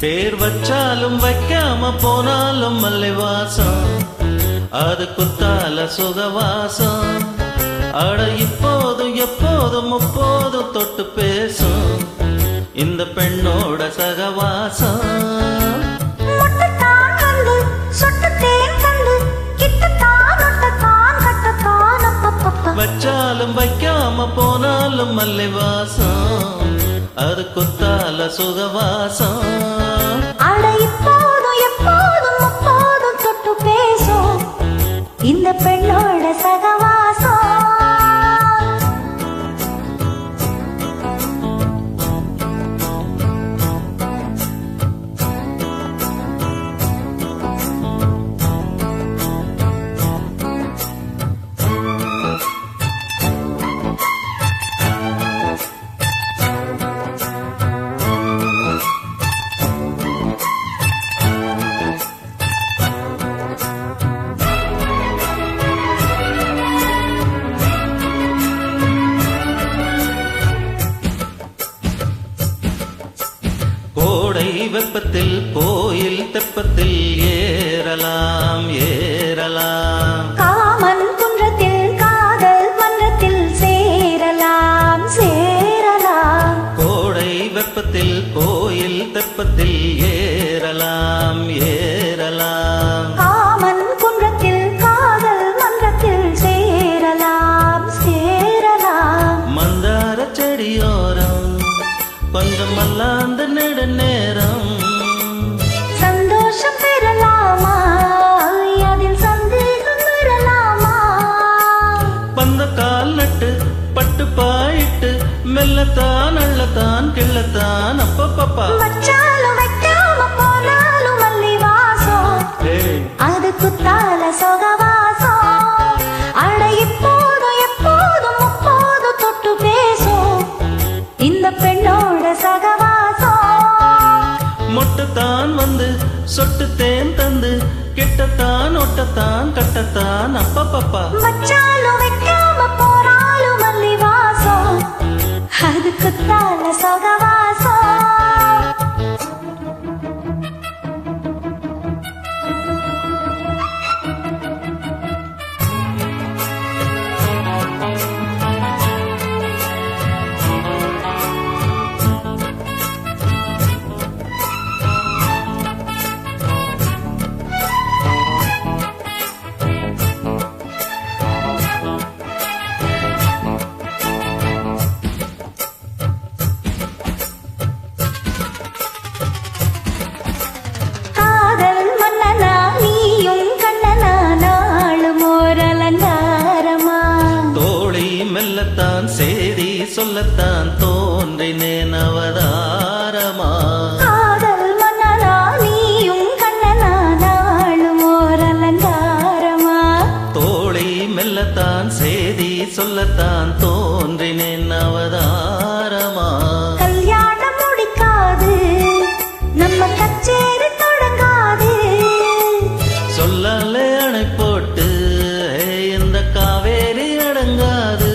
பேர் வச்சாலும் வைக்காம போனாலும் மல்லை வாசம், அது குத்தால சுகவாசம். அட இப்போதும் எப்போதும் முப்போதும் தொட்டு பேசும் இந்த பெண்ணோட சகவாசம். வச்சாலும் வைக்காம போனாலும் மல்லை வாசம், அது குத்தால சுகவாசம். அட இப்போதும் எப்போதும் முப்போதும் தொட்டு பேசும் இந்த பெண்ணோட சகவாசம். கோடை வெப்பத்தில் கோயில் தெப்பத்தில் ஏறலாம் ஏறலாம், காமன் குன்றத்தில் காதல் மன்றத்தில் சேரலாம் சேரலாம். கோடை வெப்பத்தில் கோயில் தெப்பத்தில் ஏறலாம் ஏறலாம், காமன் குன்றத்தில் காதல் மன்றத்தில் சேரலாம் சேரலாம். மந்தார செடியோரம் கொஞ்சம் மல்லாந்த நெடு நேரம் சந்தோஷம் பெறலாமா, அதில் சந்தேகம் வரலாமா. பந்த கால் நட்டு பட்டு பாயிட்டு மெல்லத்தான் அள்ளத்தான் கிள்ளத்தான் அப்பப்பப்பா. வச்சாலும் வைக்காம போனாலும் மல்லி வாசம், அது குத்தால சொகவாசம். அட இப்போதும் எப்போதும் முப்போதும் தொட்டு பேசும் இந்த பெண்ணோட சகவாசம். மொட்டுத்தான் வந்து சொட்டு தேன் தந்து கிட்டத்தான் ஒட்டத்தான் கட்டத்தான் அப்பப்பப்பா. வச்சாலும் வைக்காம போனாலும் மல்லி வாசம், அது குத்தால சொகவாசம். மெல்லத்தான் செய்தி சொல்லத்தான் தோன்றினேன் அவதாரமா. காதல் மன்னனா நீயும் கண்ணனா நாளும் ஓர் அலங்காரமா. தோழி மெல்லத்தான் செய்தி சொல்லத்தான் தோன்றினேன் அவதாரமா. கல்யாணம் முடிக்காது நம்ம கச்சேரி தொடங்காது, சொல்லாலே அணை போட்டு இந்த காவேரி அடங்காது.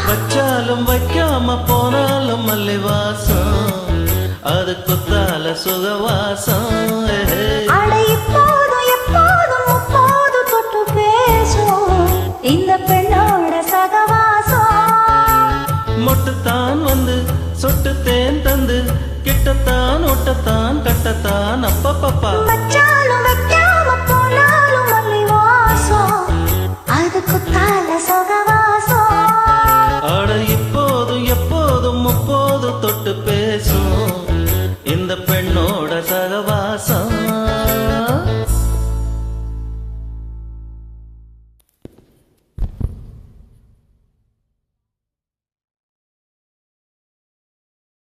வச்சாலும் வைக்காம போனாலும் மல்லி வாசம், அது குத்தால சுகவாசம். அட இப்போதும் எப்போதும் முப்போதும் தொட்டு பேசும் இந்த பெண்ணோட சகவாசம். மொட்டுத்தான் வந்து சொட்டு தேன் தந்து கிட்டத்தான் ஒட்டத்தான் கட்டத்தான் அப்பப்பப்பா. வச்சாலும் வைக்காம போனாலும் மல்லி வாசம், அது குத்தால சுகவாசம். அட இப்போதும் எப்போதும் முப்போது தொட்டு பேசும்